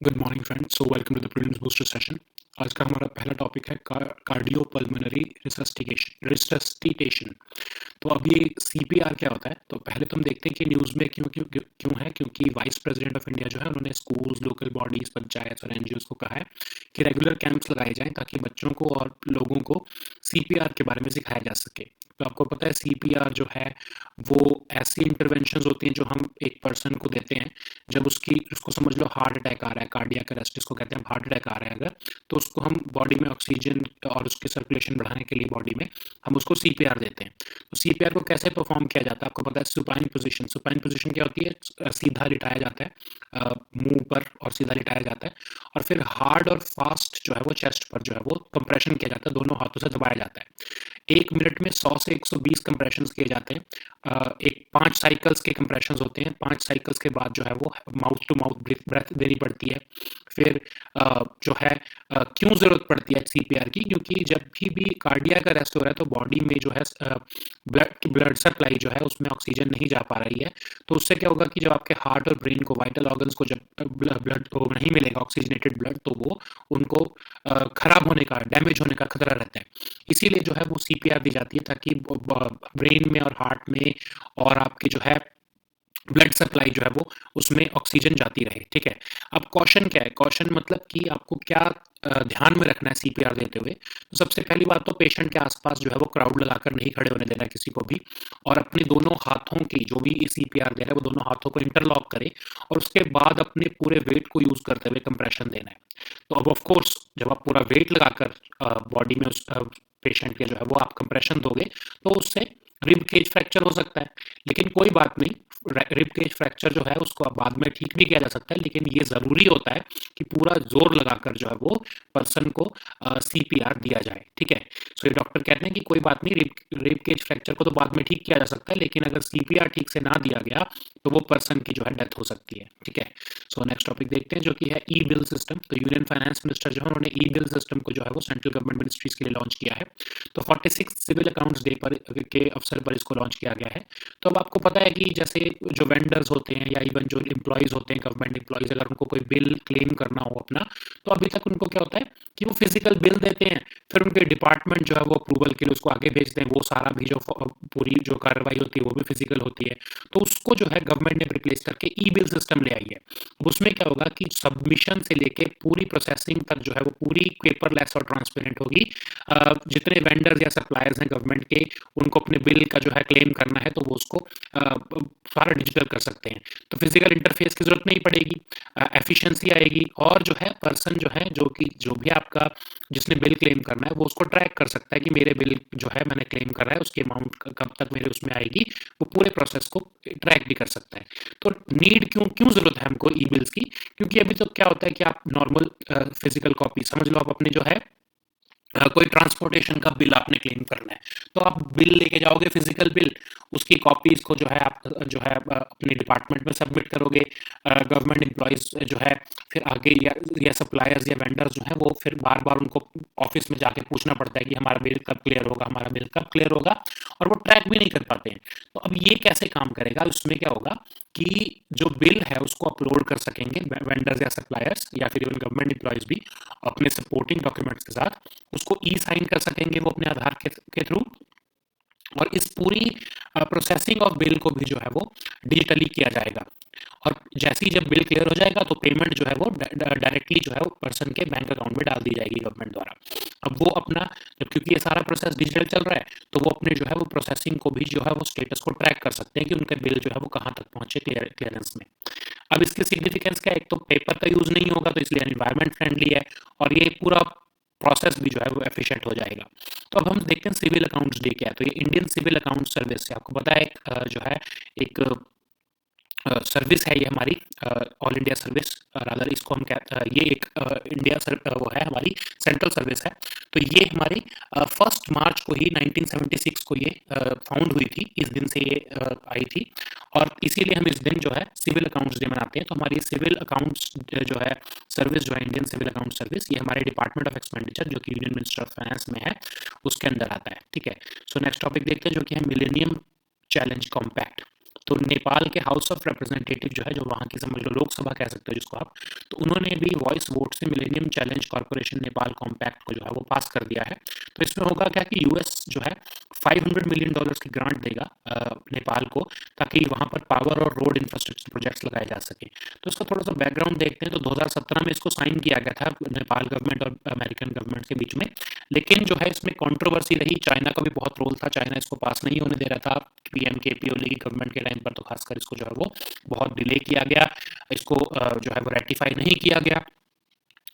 Good morning friends, so welcome to the prelims booster session. आज का हमारा पहला टॉपिक है कार्डियोपल्मोनरी रिसस्टिटेशन। तो अब ये सीपीआर क्या होता है, तो पहले तो हम देखते हैं कि न्यूज़ में क्यों है। क्योंकि वाइस प्रेसिडेंट ऑफ इंडिया जो है उन्होंने स्कूल्स, लोकल बॉडीज, पंचायत और एनजीओज को कहा है कि रेगुलर कैंप्स लगाए जाएं ताकि बच्चों को और लोगों को सीपीआर के बारे में सिखाया जा सके। तो आपको पता है सीपीआर जो है वो ऐसी इंटरवेंशंस होती हैं जो हम एक पर्सन को देते हैं जब उसको समझ लो हार्ट अटैक आ रहा है, कार्डियक अरेस्ट जिसको कहते हैं, हार्ट अटैक आ रहा है अगर, तो उसको हम बॉडी में ऑक्सीजन और उसके सर्कुलेशन बढ़ाने के लिए बॉडी में हम उसको सीपीआर देते हैं। तो सीपीआर को कैसे परफॉर्म किया जाता है आपको पता है, सुपाइन पोजीशन। सुपाइन पोजीशन क्या होती है, सीधा लिटाया जाता है मुंह पर और सीधा लिटाया जाता है, और फिर हार्ड और फास्ट जो है वो चेस्ट पर जो है वो कंप्रेशन किया जाता है, दोनों हाथों से दबाया जाता है। 1 मिनट में 100 से 120 कंप्रेशंस किए जाते हैं। एक 5 साइकिल्स के कंप्रेशंस होते हैं। 5 साइकिल्स के बाद जो है वो माउथ टू माउथ ब्रेथ देनी पड़ती है। फिर जो है क्यों ज़रूरत पड़ती है सीपीआर की, क्योंकि जब भी कार्डियक अरेस्ट हो रहा है तो बॉडी में जो है ब्लड सप्लाई जो है उसमें ऑक्सीजन नहीं जा पा रही है। तो उससे क्या होगा कि जब आपके हार्ट और ब्रेन को, वाइटल ऑर्गन्स को जब ब्लड नहीं मिलेगा, ऑक्सीजनेटेड ब्लड, तो वो उनको खराब होने का, डैमेज होने का खतरा रहता है। इसीलिए जो है वो सीपीआर दी जाती है ताकि ब्रेन में और हार्ट में और आपके जो है ब्लड सप्लाई जो है वो उसमें ऑक्सीजन जाती रहे। ठीक है, अब कॉशन क्या है, कॉशन मतलब कि आपको क्या ध्यान में रखना है सीपीआर देते हुए। तो सबसे पहली बात तो पेशेंट के आसपास जो है वो क्राउड लगाकर नहीं खड़े होने देना किसी को भी, और अपने दोनों हाथों की, जो भी सीपीआर दे रहा है वो दोनों हाथों को इंटरलॉक करे और उसके बाद अपने पूरे वेट को यूज करते हुए कंप्रेशन देना है। तो अब ऑफ कोर्स जब आप पूरा वेट लगाकर बॉडी में उस पेशेंट के जो है वो आप कंप्रेशन दोगे तो उससे रिब केज फ्रैक्चर हो सकता है, लेकिन कोई बात नहीं, रिब केज फ्रैक्चर जो है उसको बाद में ठीक भी किया जा सकता है, लेकिन ये ज़रूरी होता है कि पूरा जोर लगाकर जो है वो पर्सन को सीपीआर दिया जाए। ठीक है, सो ये डॉक्टर कहते हैं कि कोई बात नहीं, रिब केज फ्रैक्चर को तो बाद में ठीक किया जा सकता है, लेकिन अगर सीपीआर ठीक से ना दिया गया तो वो पर्सन की जो है डेथ हो सकती है। ठीक है, सो नेक्स्ट टॉपिक देखते हैं जो कि है ई बिल सिस्टम। तो यूनियन फाइनेंस मिनिस्टर जो है उन्होंने ई बिल सिस्टम को जो है वो सेंट्रल गवर्नमेंट मिनिस्ट्रीज के लिए लॉन्च किया है। तो 46 सिविल अकाउंट्स डे पर के अवसर पर इसको लॉन्च किया गया है। तो अब आपको पता है कि जैसे जो वेंडर्स होते हैं या इवन जो एम्प्लॉयज़ होते हैं, गवर्नमेंट एम्प्लॉयज़, अगर उनको कोई बिल क्लेम करना हो अपना, तो अभी तक उनको क्या होता है कि वो फिजिकल बिल देते हैं, फिर उनके डिपार्टमेंट जो है वो अप्रूवल के लिए उसको आगे भेजते हैं, वो सारा भी जो पूरी जो कार्रवाई होती है वो भी फिजिकल होती है। तो उसको जो है गवर्नमेंट ने रिप्लेस करके ई बिल सिस्टम ले आई है। अब उसमें क्या होगा कि सबमिशन से लेके पूरी प्रोसेसिंग तक जो है वो पूरी पेपरलेस और ट्रांसपेरेंट होगी। जितने वेंडर्स या सप्लायर्स हैं गवर्नमेंट के, उनको अपने बिल का जो है क्लेम करना है तो वो उसको सारा डिजिटल कर सकते हैं। तो फिजिकल इंटरफेस की जरूरत नहीं पड़ेगी, एफिशिएंसी आएगी, और जो है पर्सन जो है जो भी आपका जिसने बिल क्लेम करना है वो उसको ट्रैक कर सकता है कि मेरे बिल जो है मैंने क्लेम करा है उसकी अमाउंट कब तक मेरे उसमें आएगी, वो पूरे प्रोसेस को ट्रैक भी कर सकता है। तो नीड क्यों जरूरत है हमको ई बिल्स की, क्योंकि अभी तो क्या होता है कि आप नॉर्मल फिजिकल कॉपी समझ लो, आप अपने जो है कोई ट्रांसपोर्टेशन का बिल आपने क्लेम करना है तो आप बिल लेके जाओगे, फिजिकल बिल, उसकी कॉपीज को जो है आप जो है अपने डिपार्टमेंट में सबमिट करोगे। गवर्नमेंट एम्प्लॉयज जो है फिर आगे या सप्लायर्स या वेंडर्स जो है वो फिर बार बार उनको ऑफिस में जाके पूछना पड़ता है कि हमारा बिल कब क्लियर होगा, हमारा बिल कब क्लियर होगा, और वो ट्रैक भी नहीं कर पाते हैं। तो अब ये कैसे काम करेगा, उसमें क्या होगा कि जो बिल है उसको अपलोड कर सकेंगे वेंडर्स या सप्लायर्स या फिर इवन गवर्नमेंट एम्प्लॉयज भी अपने सपोर्टिंग डॉक्यूमेंट्स के साथ उसको ई साइन कर सकेंगे वो अपने आधार के थ्रू, और इस पूरी प्रोसेसिंग ऑफ बिल को भी जो है वो डिजिटली किया जाएगा। और जैसे ही जब बिल क्लियर हो जाएगा तो पेमेंट जो है वो डायरेक्टली जो है वो पर्सन के बैंक अकाउंट में डाल दी जाएगी गवर्नमेंट द्वारा। अब वो अपना, जब क्योंकि ये सारा प्रोसेस डिजिटल चल रहा है तो वो अपने जो है वो प्रोसेसिंग को भी जो है वो स्टेटस को ट्रैक कर सकते हैं कि उनका बिल जो है वो कहाँ तक पहुंचे क्लियरेंस में। अब इसकी सिग्निफिकेंस क्या है, एक तो पेपर का यूज नहीं होगा तो इसलिए एनवायरमेंट फ्रेंडली है, और ये पूरा प्रोसेस भी जो है वो एफिशिएंट हो जाएगा। तो अब हम देखते हैं सिविल अकाउंट्स डे क्या है। तो ये इंडियन सिविल अकाउंट सर्विस है, आपको पता है जो है एक सर्विस है ये हमारी, ऑल इंडिया सर्विस, रादर इसको हम ये एक इंडिया वो है हमारी सेंट्रल सर्विस है। तो ये हमारी 1 मार्च को ही 1976 को ये फाउंड हुई थी, इस दिन से ये आई थी, और इसीलिए हम इस दिन जो है सिविल अकाउंट्स डे मनाते हैं। तो हमारी सिविल अकाउंट्स जो है सर्विस जो है इंडियन सिविल अकाउंट सर्विस, ये हमारे डिपार्टमेंट ऑफ एक्सपेंडिचर जो कि यूनियन मिनिस्टर ऑफ फाइनेंस में है उसके अंदर आता है। ठीक है, सो नेक्स्ट टॉपिक देखते हैं जो कि है मिलेनियम चैलेंज कॉम्पैक्ट। तो नेपाल के हाउस ऑफ रिप्रेजेंटेटिव जो है, जो वहाँ की समझ लो लोकसभा कह सकते हो जिसको आप, तो तो उन्होंने भी वॉइस वोट से millennium challenge corporation Nepal compact को जो है वो पास कर दिया है। तो इसमें होगा क्या कि यूएस जो है $500 मिलियन की ग्रांट देगा नेपाल को, ताकि वहाँ पर पावर और रोड इंफ्रास्ट्रक्चर प्रोजेक्ट्स लगाए जा सके। तो इसका थोड़ा सा बैकग्राउंड देखते हैं। तो 2017 में इसको साइन किया गया था नेपाल गवर्नमेंट और अमेरिकन गवर्नमेंट के बीच में, लेकिन जो है इसमें कंट्रोवर्सी रही। चाइना का भी बहुत रोल था, चाइना इसको पास नहीं होने दे रहा था पीएम-केपी ओली की गवर्नमेंट के टाइम पर। तो खासकर इसको जो है वो बहुत डिले किया गया, इसको जो है वो रेटिफाई नहीं किया गया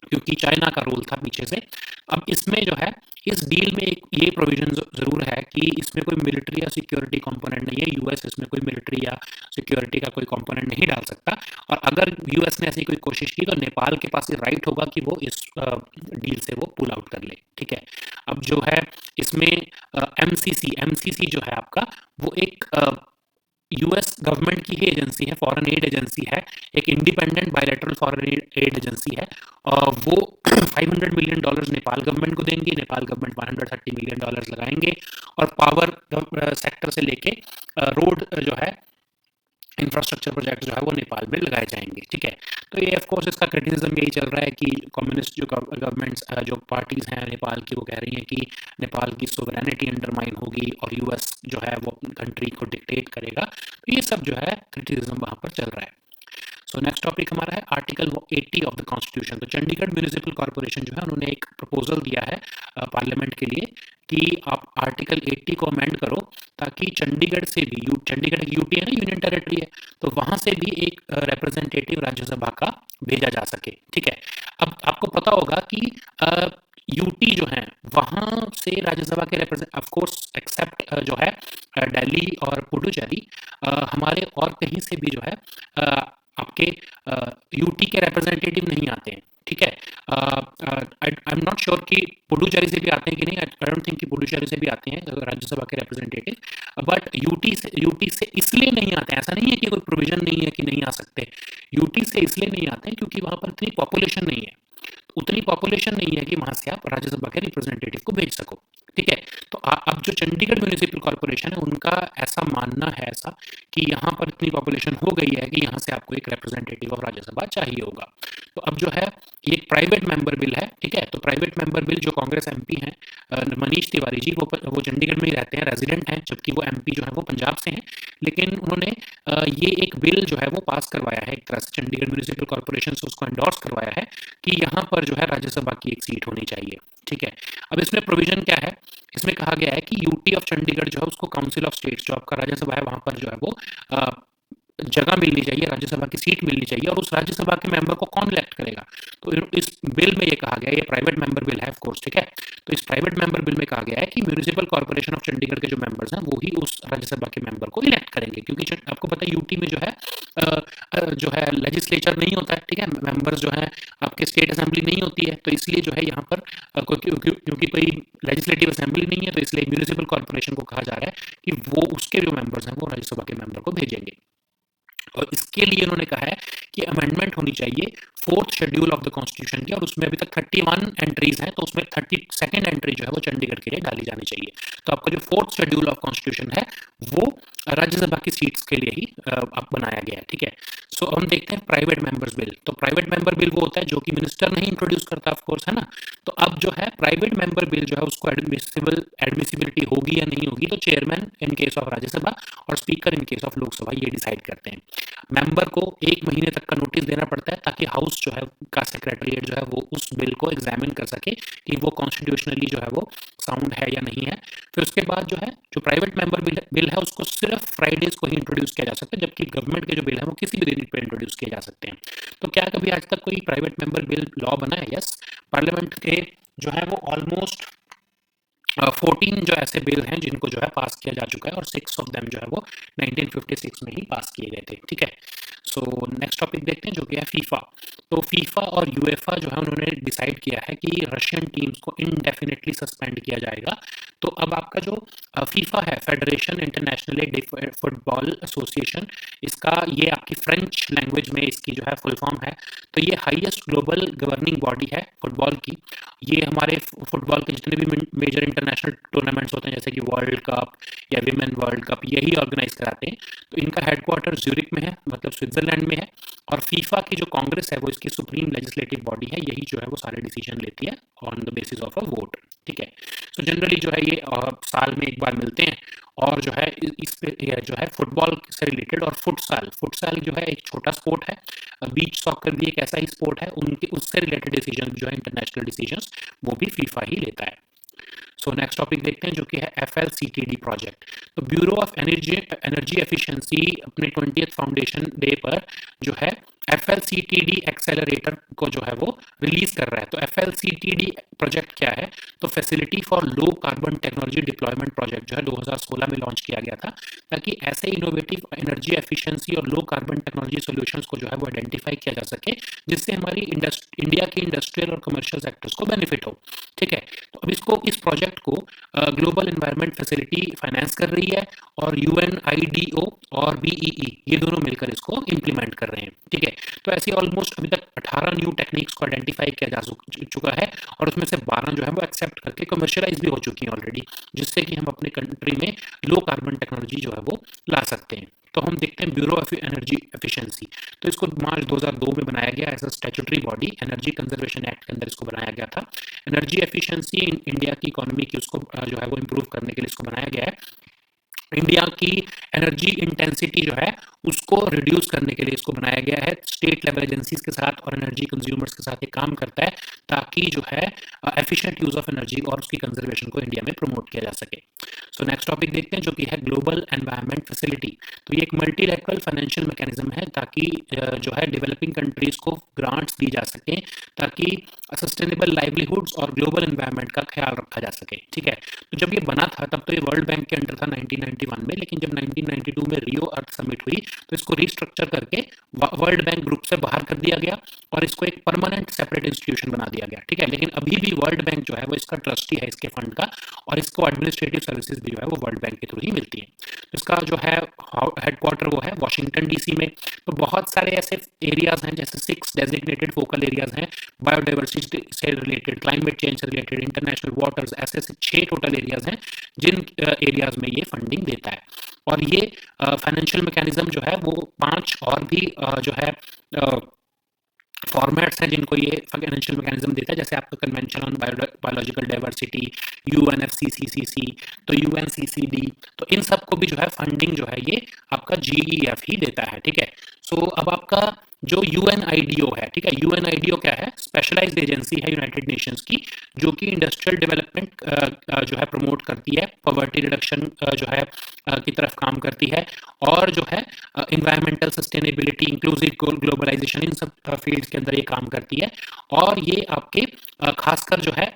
क्योंकि चाइना का रोल था पीछे से। अब इसमें जो है इस डील में एक ये प्रोविजन जरूर है कि इसमें कोई मिलिट्री या सिक्योरिटी कंपोनेंट नहीं है। यूएस इसमें कोई मिलिट्री या सिक्योरिटी का कोई कंपोनेंट नहीं डाल सकता, और अगर यूएस ने ऐसी कोई कोशिश की तो नेपाल के पास ये राइट होगा कि वो इस डील से वो पुल आउट कर ले। ठीक है, अब जो है इसमें एमसीसी जो है आपका, वो एक यूएस गवर्नमेंट की ही एजेंसी है, फॉरेन एड एजेंसी है, एक independent bilateral foreign ad agency है। वो $500 मिलियन नेपाल गवर्नमेंट को देंगे, नेपाल गवर्नमेंट $130 मिलियन लगाएंगे, और पावर सेक्टर से लेके रोड जो है इंफ्रास्ट्रक्चर प्रोजेक्ट जो है वो नेपाल में लगाए जाएंगे। ठीक है, तो ये ऑफ कोर्स इसका क्रिटिसिज्म यही चल रहा है कि कम्युनिस्ट जो गवर्नमेंट्स जो पार्टीज हैं नेपाल की, वो कह रही हैं कि नेपाल की सोवरेनिटी अंडरमाइन होगी और यूएस जो है वो कंट्री को डिक्टेट करेगा। तो ये सब जो है क्रिटिसिज्म वहाँ पर चल रहा है। सो नेक्स्ट टॉपिक हमारा है आर्टिकल 80 ऑफ द कॉन्स्टिट्यूशन। तो चंडीगढ़ म्यूनिसिपल कॉर्पोरेशन जो है उन्होंने एक प्रपोजल दिया है पार्लियामेंट के लिए कि आप आर्टिकल 80 को अमेंड करो, ताकि चंडीगढ़ से भी, चंडीगढ़ एक यूटी है ना, यूनियन टेरिटरी है, तो वहां से भी एक रिप्रेजेंटेटिव राज्यसभा का भेजा जा सके। ठीक है, अब आपको पता होगा कि यूटी जो है वहां से राज्यसभा के रिप्रेजेंट, ऑफ कोर्स एक्सेप्ट जो है दिल्ली और पुडुचेरी, हमारे और कहीं से भी जो है आपके यूटी के रिप्रेजेंटेटिव नहीं आते हैं। ठीक है, आई एम नॉट श्योर कि पुडुचेरी से भी आते हैं कि नहीं, आई डोंट थिंक कि पुडुचेरी से भी आते हैं राज्यसभा के रिप्रेजेंटेटिव, बट यूटी से इसलिए नहीं आते हैं, ऐसा नहीं है कि कोई प्रोविजन नहीं है कि नहीं आ सकते। यूटी से इसलिए नहीं आते हैं क्योंकि वहां पर इतनी पॉपुलेशन नहीं है, उतनी पॉपुलेशन नहीं है कि वहां से आप राज्यसभा के रिप्रेजेंटेटिव को भेज सको। ठीक है, तो अब जो चंडीगढ़ म्यूनिसिपल कॉर्पोरेशन है उनका ऐसा मानना है ऐसा कि यहाँ पर इतनी पॉपुलेशन हो गई है कि यहाँ से आपको एक रिप्रेजेंटेटिव ऑफ राज्यसभा चाहिए होगा। तो अब जो है ये प्राइवेट मेंबर बिल है। ठीक है, तो प्राइवेट मेंबर बिल जो कांग्रेस एमपी हैं मनीष तिवारी जी, वो चंडीगढ़ में ही रहते हैं, रेजिडेंट हैं, जबकि वो एमपी जो है वो पंजाब से हैं, लेकिन उन्होंने ये एक बिल जो है वो पास करवाया है, एक तरह से चंडीगढ़ म्यूनिसिपल कॉर्पोरेशन से उसको एंडोर्स करवाया है कि यहाँ पर जो है राज्यसभा की एक सीट होनी चाहिए। ठीक है, अब इसमें प्रोविजन क्या है, इसमें कहा गया है कि यूटी ऑफ चंडीगढ़ जो है उसको काउंसिल ऑफ स्टेट्स, जो आपका राज्यसभा है वहां पर जो है वो जगह मिलनी चाहिए, राज्यसभा की सीट मिलनी चाहिए, और उस राज्यसभा के मेंबर को कौन इलेक्ट करेगा। तो इस बिल में ये कहा गया है, ये प्राइवेट मेंबर बिल है ऑफ कोर्स। ठीक है, तो इस प्राइवेट मेंबर बिल में कहा गया है कि म्यूनिसिपल कॉर्पोरेशन ऑफ चंडीगढ़ के जो मेंबर्स हैं वो ही उस राज्यसभा के मेंबर को इलेक्ट करेंगे, क्योंकि आपको पता है यूटी में जो है लेजिस्लेचर नहीं होता है। ठीक है, मेंबर्स जो है आपके स्टेट असेंबली नहीं होती है, तो इसलिए जो है यहाँ पर क्योंकि कोई लेजिस्लेटिव असेंबली नहीं है, तो इसलिए म्यूनिसिपल कॉर्पोरेशन को कहा जा रहा है कि वो उसके जो मेंबर्स हैं वो राज्यसभा के मेंबर को भेजेंगे। और इसके लिए उन्होंने कहा है कि अमेंडमेंट होनी चाहिए 4th schedule of the constitution की, और उसमें अभी तक 31 एंट्रीज हैं, तो उसमें 32nd एंट्री जो है वो चंडीगढ़ के लिए डाली जानी चाहिए। तो आपका जो 4th शेड्यूल ऑफ कॉन्स्टिट्यूशन है वो राज्यसभा की सीट्स के लिए ही अब बनाया गया है। ठीक है, सो हम देखते हैं प्राइवेट मेंबर्स बिल। तो प्राइवेट मेंबर बिल वो होता है जो कि मिनिस्टर नहीं इंट्रोड्यूस करता, ऑफ कोर्स, है ना। तो अब जो है प्राइवेट मेंबर बिल जो है उसको एडमिसिबिलिटी होगी या नहीं होगी, तो chairman in case of Rajya Sabha और speaker in case of Lok Sabha ये डिसाइड करते हैं। मेंबर को 1 महीने तक का नोटिस देना पड़ता है, ताकि हाउस जो है का सेक्रेटरीट जो है वो उस बिल को एग्जामिन कर सके कि वो कॉन्स्टिट्यूशनली जो है वो साउंड है या नहीं है। फिर उसके बाद जो है जो प्राइवेट मेंबर बिल है उसको सिर्फ फ्राइडेज को ही इंट्रोड्यूस किया जा सकता है, जबकि गवर्नमेंट के जो बिल है वो किसी भी दिन पर इंट्रोड्यूस किए जा सकते हैं। तो क्या कभी आज तक कोई प्राइवेट मेंबर बिल लॉ बना है? यस, पार्लियामेंट के जो है वो ऑलमोस्ट 14 जो ऐसे बिल हैं जिनको जो है पास किया जा चुका है, और 6 ऑफ देम जो है वो 1956 में ही पास किए गए थे। ठीक है, सो नेक्स्ट टॉपिक देखते हैं जो कि है फीफा। तो फीफा और यूएफा जो है उन्होंने डिसाइड किया है कि रशियन टीम्स को इनडेफिनेटली सस्पेंड किया जाएगा। तो अब आपका जो फीफा है, फेडरेशन इंटरनेशनल फुटबॉल एसोसिएशन, इसका ये आपकी फ्रेंच लैंग्वेज में इसकी जो है फुल फॉर्म है। तो ये हाईएस्ट ग्लोबल गवर्निंग बॉडी है फुटबॉल की। ये हमारे फुटबॉल के जितने भी मेजर इंटरनेशनल टूर्नामेंट्स होते हैं, जैसे कि वर्ल्ड कप या विमेन वर्ल्ड कप, यही ऑर्गेनाइज कराते हैं। तो इनका हेडक्वार्टर ज्यूरिक में है, मतलब स्विट्जरलैंड में है, और फीफा की जो कांग्रेस है वो इस जिसकी सुप्रीम लेजिस्लेटिव बॉडी है, यही जो है वो सारे डिसीजन लेती है on the basis of a vote. ठीक है, सो जनरली जो है ये साल में एक बार मिलते हैं, और जो है इस पे जो है फुटबॉल से रिलेटेड, और फुटसाल जो है एक छोटा स्पोर्ट है, बीच सॉकर भी एक ऐसा ही स्पोर्ट है, उनके उससे रिलेटेड डिसीजन जो है इंटरनेशनल डिसीजंस वो भी फीफा ही लेता है। सो नेक्स्ट टॉपिक देखते हैं जो कि है FLCTD प्रोजेक्ट। तो ब्यूरो ऑफ एनर्जी एफिशिएंसी अपने 20th फाउंडेशन डे पर जो है FLCTD एक्सेलरेटर को जो है वो रिलीज कर रहा है। तो FLCTD प्रोजेक्ट क्या है? तो facility for low carbon technology deployment project जो है 2016 में लॉन्च किया गया था, ताकि ऐसे इनोवेटिव एनर्जी एफिशिएंसी और लो कार्बन टेक्नोलॉजी सॉल्यूशंस को जो है वो आइडेंटिफाई किया जा सके, जिससे हमारी इंडिया के इंडस्ट्रियल और कमर्शियल सेक्टर्स को बेनिफिट हो। ठीक है, तो अब इस प्रोजेक्ट को ग्लोबल एनवायरनमेंट फैसिलिटी फाइनेंस कर रही है, और UNIDO और BEE ये दोनों मिलकर इसको इम्प्लीमेंट कर रहे हैं। ठीक है, तो ऐसे ऑलमोस्ट अभी तक 18 न्यू टेक्निक्स को आइडेंटिफाई किया जा चुका है, और उसमें से 12 जो है वो एक्सेप्ट करके कमर्शियलाइज भी हो चुकी हैं ऑलरेडी, जिससे कि हम अपने कंट्री में लो कार्बन टेक्नोलॉजी जो है वो ला सकते हैं। तो हम देखते हैं ब्यूरो ऑफ एनर्जी एफिशिएंसी, तो इसको मार्च 2002 में बनाया गया as a statutory body, energy conservation act के अंदर इसको बनाया गया था। एनर्जी एफिशिएंसी इंडिया की इकोनॉमी की उसको जो है वो इम्प्रूव करने के लिए इसको बनाया गया है। इंडिया की एनर्जी इंटेंसिटी जो है उसको रिड्यूस करने के लिए इसको बनाया गया है। स्टेट लेवल एजेंसीज के साथ और एनर्जी कंज्यूमर्स के साथ एक काम करता है, ताकि जो है एफिशिएंट यूज ऑफ एनर्जी और उसकी कंजर्वेशन को इंडिया में प्रमोट किया जा सके। सो नेक्स्ट टॉपिक देखते हैं जो कि है ग्लोबल एनवायरनमेंट फैसिलिटी। तो ये एक मल्टीलैटरल फाइनेंशियल मैकेनिज्म है, ताकि जो है डेवलपिंग कंट्रीज को ग्रांट्स दी जा सके, ताकि सस्टेनेबल लाइवलीहुड्स और ग्लोबल एनवायरनमेंट का ख्याल रखा जा सके। ठीक है, तो जब ये बना था तब तो ये वर्ल्ड बैंक के अंडर था 1991 में, लेकिन जब 1992 में रियो अर्थ समिट हुई तो इसको रिस्ट्रक्चर करके वर्ल्ड बैंक ग्रुप से बाहर कर दिया गया, और इसको एक परमानेंट सेपरेट इंस्टीट्यूशन बना दिया गया। ठीक है, लेकिन अभी भी वर्ल्ड बैंक जो है वो इसका ट्रस्टी है इसके फंड का, और इसको एडमिनिस्ट्रेटिव सर्विसेज भी जो है वो वर्ल्ड बैंक के थ्रू ही मिलती है। तो इसका जो है हेडक्वार्टर वो है वॉशिंगटन DC में। तो बहुत सारे ऐसे एरियाज हैं, जैसे 6 डेजिग्नेटेड फोकल एरियाज हैं, बायोडाइवर्सिटी से रिलेटेड, क्लाइमेट चेंज से रिलेटेड, इंटरनेशनल वाटर्स, ऐसे 6 टोटल एरियाज हैं जिन एरियाज में ये फंडिंग देता है। और ये फाइनेंशियल मैकेनिज्म जो है वो 5 और भी जो है फॉर्मेट्स हैं जिनको ये फाइनेंशियल मैकेनिज्म देता है, जैसे आपका convention on biological diversity, UNFCCC, तो UNCCD, तो इन सब को भी जो है फंडिंग जो है ये आपका GEF ही देता है। ठीक है, सो अब आपका जो UNIDO है, ठीक है, UNIDO क्या है? स्पेशलाइज्ड एजेंसी है यूनाइटेड नेशंस की, जो कि इंडस्ट्रियल डेवलपमेंट जो है प्रमोट करती है, पॉवर्टी रिडक्शन जो है की तरफ काम करती है, और जो है इन्वायरमेंटल सस्टेनेबिलिटी, इंक्लूसिव ग्लोबलाइजेशन, इन सब फील्ड्स के अंदर ये काम करती है। और ये आपके खासकर जो है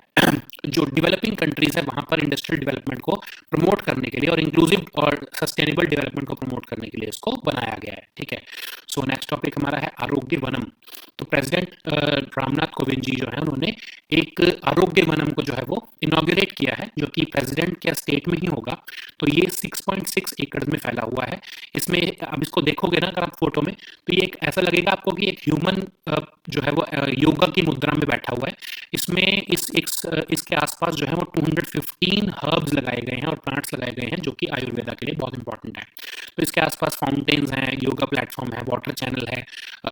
जो डेवलपिंग कंट्रीज है वहां पर इंडस्ट्रियल डेवलपमेंट को प्रमोट करने के लिए और इंक्लूसिव और सस्टेनेबल डेवलपमेंट को प्रमोट करने के लिए इसको बनाया गया है। ठीक है, सो नेक्स्ट टॉपिक हमारा है आरोग्य वनम। तो प्रेसिडेंट रामनाथ कोविंद जी जो है उन्होंने एक आरोग्य वनम को जो है वो इनॉग्रेट किया है, जो कि प्रेसिडेंट के स्टेट में ही होगा। तो ये 6.6 एकड़ में फैला हुआ है। इसमें अब इसको देखोगे ना अगर आप फोटो में, तो ये एक ऐसा लगेगा आपको कि एक ह्यूमन जो है वो योगा की मुद्रा में बैठा हुआ है। इसमें इसके आसपास जो है वो 215 हर्ब्स लगाए गए हैं और प्लांट्स लगाए गए हैं, जो कि आयुर्वेदा के लिए बहुत इंपॉर्टेंट है। तो इसके आसपास फाउंटेन्स हैं, योगा प्लेटफॉर्म है, वाटर चैनल है,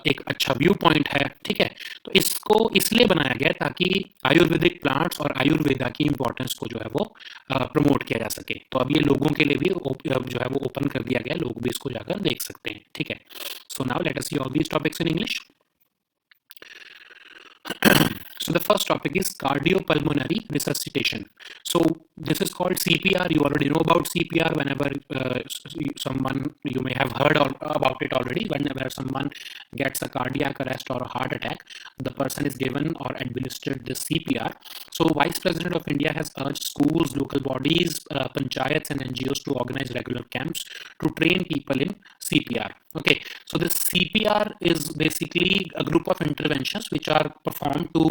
एक अच्छा व्यू पॉइंट है। ठीक है, तो इसको इसलिए बनाया गया ताकि आयुर्वेदिक प्लांट्स और आयुर्वेदा की इंपॉर्टेंस को जो है वो प्रमोट किया जा सके। तो अब ये लोगों के लिए भी जो है वो ओपन कर दिया गया, लोग भी इसको जाकर देख सकते हैं। ठीक है, so now let us see all these topics in English. So the first topic is cardiopulmonary resuscitation. So this is called CPR. You already know about CPR. Whenever you may have heard about it already. Whenever someone gets a cardiac arrest or a heart attack, the person is given or administered this CPR. So Vice President of India has urged schools, local bodies, panchayats and NGOs to organize regular camps to train people in CPR. Okay, so this CPR is basically a group of interventions which are performed to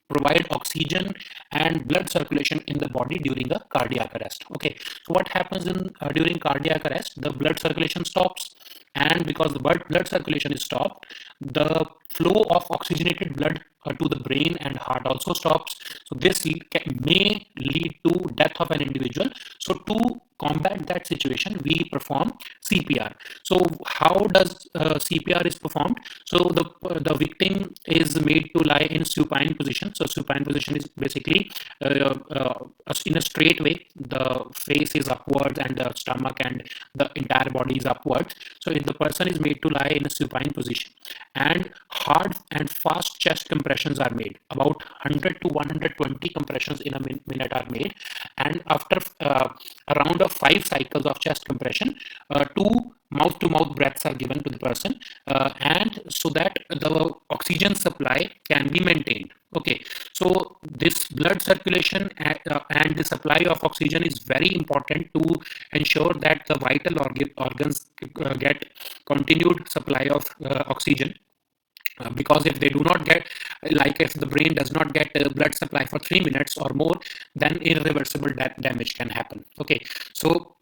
provide oxygen and blood circulation in the body during a cardiac arrest. Okay, so what happens during cardiac arrest? The blood circulation stops, and because the blood circulation is stopped, the flow of oxygenated blood to the brain and heart also stops. So this may lead to death of an individual. So to combat that situation, we perform CPR. So how does CPR is performed? So the victim is made to lie in supine position. So supine position is basically in a straight way. The face is upwards and the stomach and the entire body is upwards. So if the person is made to lie in a supine position, and hard and fast chest compressions are made, about 100 to 120 compressions in a minute are made, and after a round of 5 cycles of chest compression, 2 mouth to mouth breaths are given to the person, and so that the oxygen supply can be maintained. Okay, so this blood circulation and the supply of oxygen is very important to ensure that the vital organs get continued supply of oxygen. Because if they do not get, like if the brain does not get blood supply for 3 minutes or more, then irreversible damage can happen. Okay, so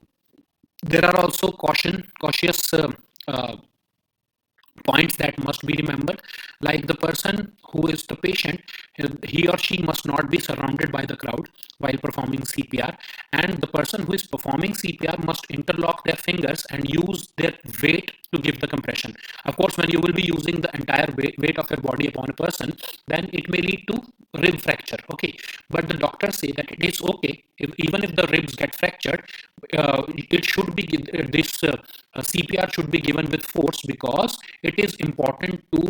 there are also cautious points that must be remembered, like the person who is the patient, he or she must not be surrounded by the crowd while performing CPR, and the person who is performing CPR must interlock their fingers and use their weight to give the compression. Of course, when you will be using the entire weight of your body upon a person, then it may lead to rib fracture. Okay, but the doctors say that it is okay even if the ribs get fractured. It should be this CPR should be given with force, because it is important to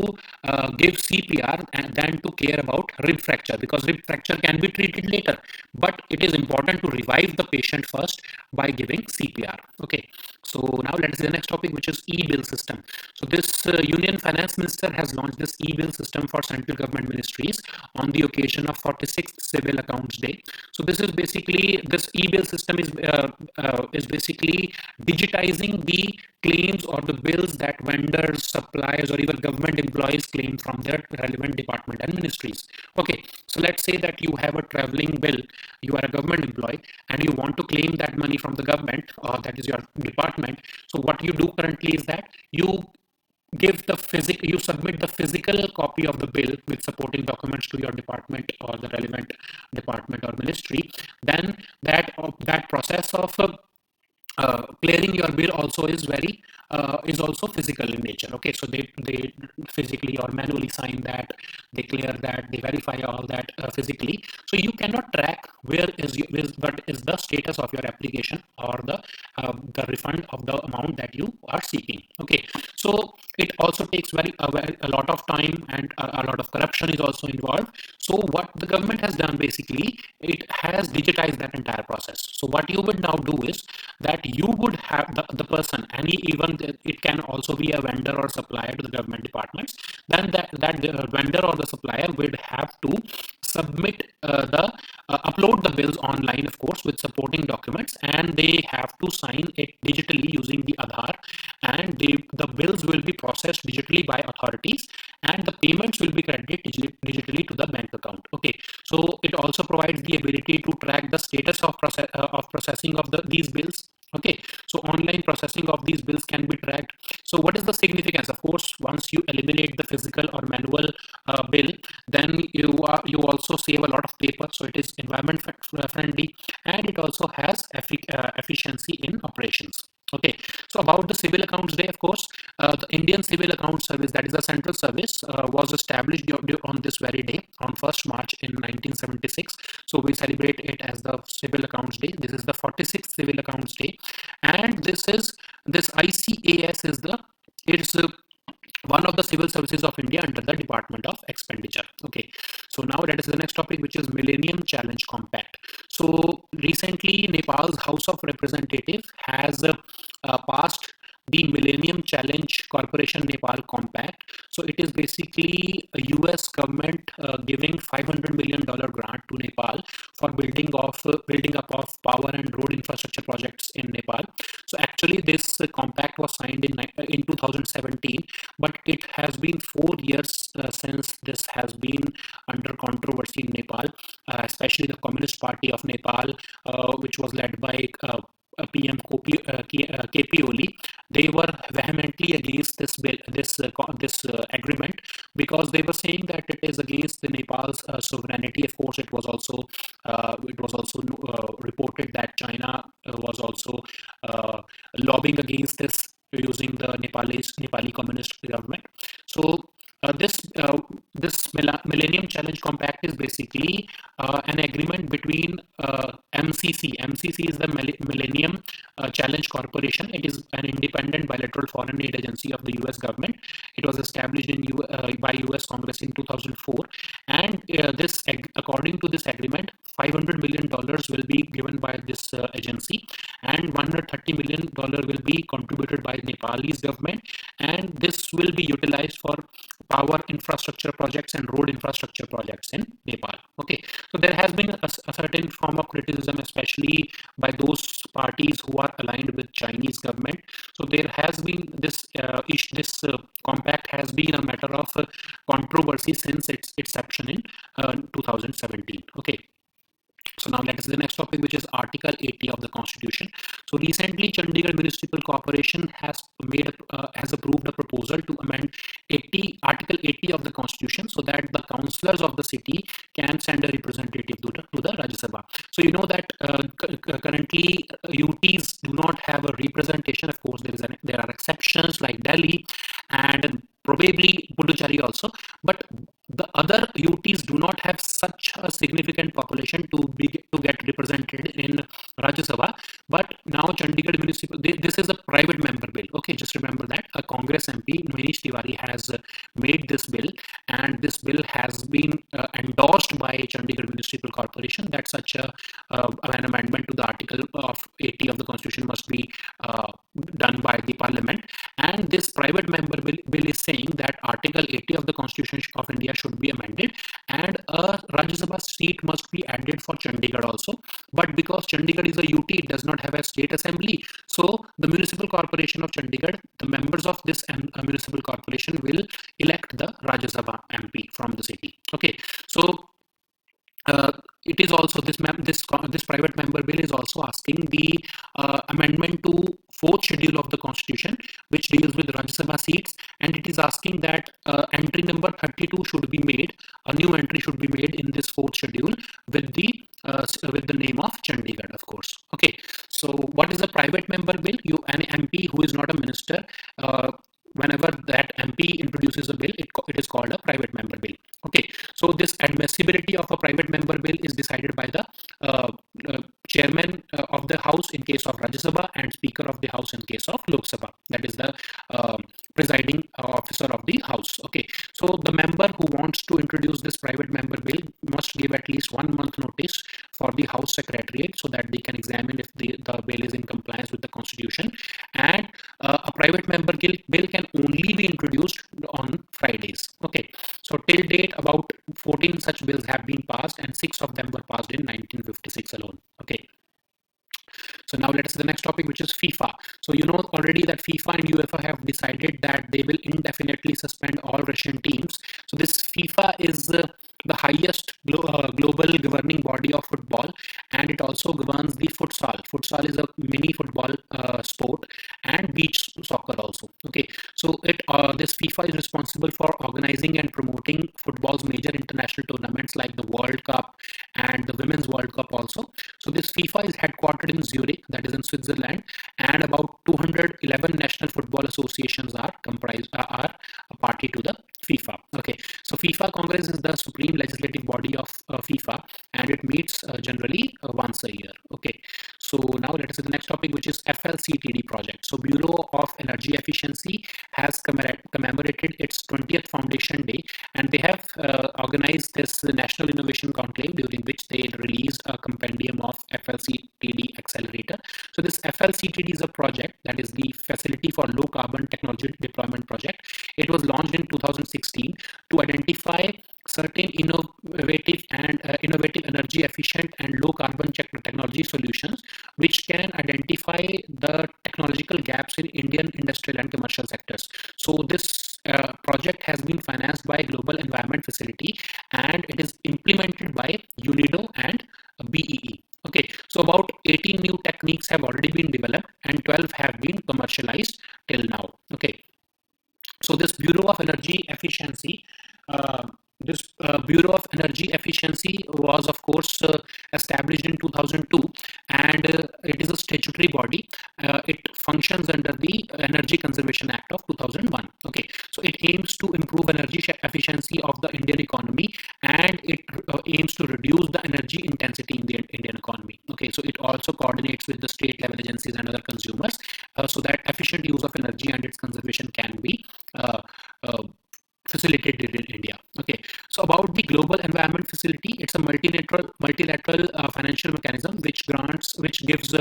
give CPR and then to care about rib fracture, because rib fracture can be treated later, but it is important to revive the patient first by giving CPR. Okay, so now let us see the next topic, which is e-bill system. So this Union Finance Minister has launched this e-bill system for central government ministries on the occasion of 46th Civil Accounts Day. So this is basically, this e-bill system is basically digitizing the claims or the bills that vendors, suppliers, or even government employees claim from their relevant department and ministries. Okay, so let's say that you have a traveling bill, you are a government employee and you want to claim that money from the government, or that is your department. So what you do currently is that you submit the physical copy of the bill with supporting documents to your department or the relevant department or ministry. Then that process of clearing your bill also is also physical in nature. Okay, so they physically or manually sign that, they clear that, they verify all that physically. So you cannot track what is the status of your application or the refund of the amount that you are seeking. Okay, so it also takes a lot of time, and a lot of corruption is also involved. So what the government has done, basically, it has digitized that entire process. So what you would now do is that you would have the person, and even it can also be a vendor or supplier to the government departments, then that vendor or the supplier would have to submit upload the bills online, of course, with supporting documents, and they have to sign it digitally using the Aadhaar, and the bills will be processed digitally by authorities, and the payments will be credited digitally to the bank account. Okay, so it also provides the ability to track the status of processing of these bills. Okay, so online processing of these bills can be tracked. So what is the significance? Of course, once you eliminate the physical or manual bill, then you also save a lot of paper, so it is environment friendly, and it also has efficiency in operations. Okay, so about the Civil Accounts Day, of course, the Indian Civil Accounts Service, that is a central service, was established on this very day, on 1st March in 1976. So we celebrate it as the Civil Accounts Day. This is the 46th Civil Accounts Day, and this ICAS is one of the civil services of India under the Department of Expenditure. Okay, so now let us see the next topic, which is Millennium Challenge Compact. So recently, Nepal's House of Representatives has passed the Millennium Challenge Corporation Nepal Compact. So it is basically a US government giving $500 million grant to Nepal for building up of power and road infrastructure projects in Nepal. So actually this compact was signed in 2017, but it has been 4 years since this has been under controversy in Nepal, especially the Communist Party of Nepal, which was led by PM KP Oli, they were vehemently against this bill, this agreement, because they were saying that it is against the Nepal's sovereignty. Of course, it was also reported that China was also lobbying against this using the Nepali Communist government. So this Millennium Challenge Compact is basically an agreement between MCC. MCC is the Millennium Challenge Corporation. It is an independent bilateral foreign aid agency of the US government. It was established by US Congress in 2004, and according to this agreement, $500 million will be given by this agency, and $130 million will be contributed by Nepalese government, and this will be utilized for power infrastructure projects and road infrastructure projects in Nepal. Okay, so there has been a certain form of criticism, especially by those parties who are aligned with Chinese government. So there has been this compact has been a matter of controversy since its inception in 2017. Okay. So now let us the next topic, which is Article 80 of the Constitution. So recently, Chandigarh Municipal Corporation has approved a proposal to amend Article 80 of the Constitution, so that the councillors of the city can send a representative to the Rajya Sabha. So you know that currently UTs do not have a representation. Of course, there are exceptions like Delhi and probably Puducherry also, but the other UTs do not have such a significant population to get represented in Rajya Sabha. But now Chandigarh Municipal, this is a private member bill. Okay, just remember that a Congress MP Manish Tiwari has made this bill, and this bill has been endorsed by Chandigarh Municipal Corporation that such an amendment to the Article of 80 of the Constitution must be done by the Parliament. And this private member bill is saying that Article 80 of the Constitution of India should be amended, and a Rajya Sabha seat must be added for Chandigarh also. But because Chandigarh is a UT, it does not have a state assembly. So the Municipal Corporation of Chandigarh, the members of this municipal corporation will elect the Rajya Sabha MP from the city. Okay, so it is also this private member bill is also asking the amendment to 4th schedule of the Constitution, which deals with Rajya Sabha seats, and it is asking that entry number 32 should be made. A new entry should be made in this 4th schedule with the name of Chandigarh, of course. Okay, so what is a private member bill? An MP who is not a minister, whenever that MP introduces a bill, it is called a private member bill. Okay, so this admissibility of a private member bill is decided by the chairman of the House in case of Rajya Sabha and Speaker of the House in case of Lok Sabha. That is the presiding officer of the House. Okay, so the member who wants to introduce this private member bill must give at least 1 month notice for the House Secretariat, so that they can examine if the bill is in compliance with the Constitution. And a private member bill can only be introduced on Fridays. Okay, so till date about 14 such bills have been passed, and 6 of them were passed in 1956 alone. Okay, so now let us see the next topic, which is FIFA. So you know already that FIFA and UEFA have decided that they will indefinitely suspend all Russian teams. So this FIFA is the highest global governing body of football, and it also governs the futsal. Futsal is a mini football sport, and beach soccer also. Okay, so this FIFA is responsible for organizing and promoting football's major international tournaments like the World Cup and the Women's World Cup also. So this FIFA is headquartered in Zurich, that is in Switzerland, and about 211 national football associations are a party to the FIFA. Okay, so FIFA Congress is the supreme legislative body of FIFA, and it meets generally once a year. Okay, so now let us see the next topic, which is FLCTD project. So Bureau of Energy Efficiency has commemorated its 20th foundation day, and they have organized this National Innovation Conclave, during which they released a compendium of FLCTD accelerator. So this FLCTD is a project, that is the Facility for Low Carbon Technology Deployment project. It was launched in 2016 to identify certain innovative energy efficient and low carbon technology solutions, which can identify the technological gaps in Indian industrial and commercial sectors. So this project has been financed by Global Environment Facility, and it is implemented by UNIDO and BEE. Okay, so about 18 new techniques have already been developed and 12 have been commercialized till now. Okay, so this Bureau of Energy Efficiency, Bureau of Energy Efficiency was of course established in 2002, and it is a statutory body. It functions under the Energy Conservation Act of 2001. Okay, so it aims to improve energy efficiency of the Indian economy, and it aims to reduce the energy intensity in the Indian economy. Okay, so it also coordinates with the state level agencies and other consumers, so that efficient use of energy and its conservation can be uh, uh, facilitated in India. Okay, so about the Global Environment Facility, it's a multilateral financial mechanism which gives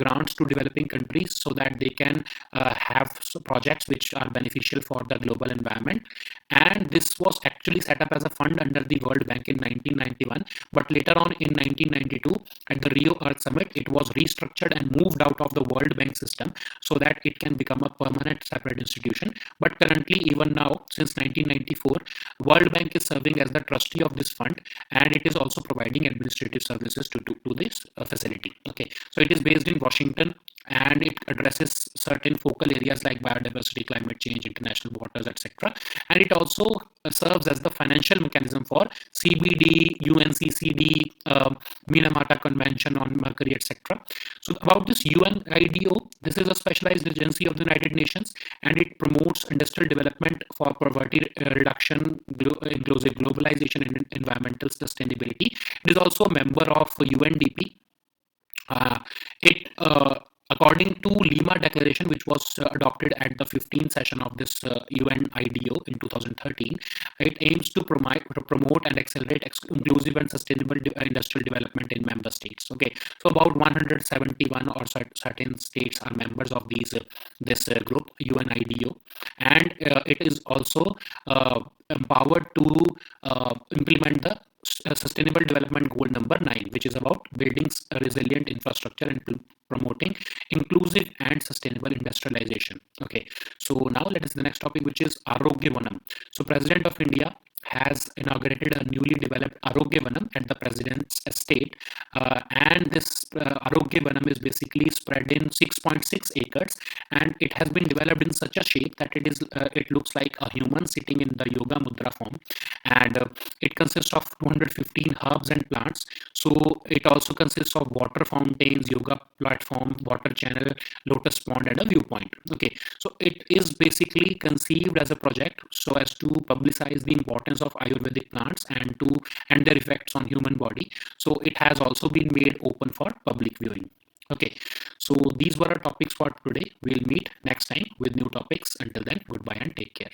grants to developing countries so that they can have projects which are beneficial for the global environment. And this was actually set up as a fund under the World Bank in 1991, but later on in 1992 at the Rio Earth Summit, it was restructured and moved out of the World Bank system so that it can become a permanent separate institution. But currently, even now, since 1994, World Bank is serving as the trustee of this fund, and it is also providing administrative services to this facility. Okay, so it is based in Washington, and it addresses certain focal areas like biodiversity, climate change, international waters, etc. And it also serves as the financial mechanism for CBD, UNCCD, Minamata Convention on Mercury, etc. So about this UNIDO, this is a specialized agency of the United Nations, and it promotes industrial development for poverty reduction, inclusive globalization, and environmental sustainability. It is also a member of UNDP. It According to Lima Declaration, which was adopted at the 15th session of this UNIDO in 2013, it aims to promote and accelerate inclusive and sustainable industrial development in member states. Okay, so about 171 or certain states are members of this group UNIDO, and it is also empowered to implement the Sustainable Development Goal number 9, which is about building a resilient infrastructure and promoting inclusive and sustainable industrialization. Okay, so now let us the next topic, which is Arogya Vanam. So President of India has inaugurated a newly developed Arogya Vanam at the President's estate, and this Arogya Vanam is basically spread in 6.6 acres, and it has been developed in such a shape that it looks like a human sitting in the yoga mudra form, and it consists of 215 herbs and plants. So it also consists of water fountains, yoga platform, water channel, lotus pond, and a viewpoint. Okay, so it is basically conceived as a project so as to publicize the importance of Ayurvedic plants and their effects on human body. So it has also been made open for public viewing. Okay, so these were our topics for today. We'll meet next time with new topics. Until then, goodbye and take care.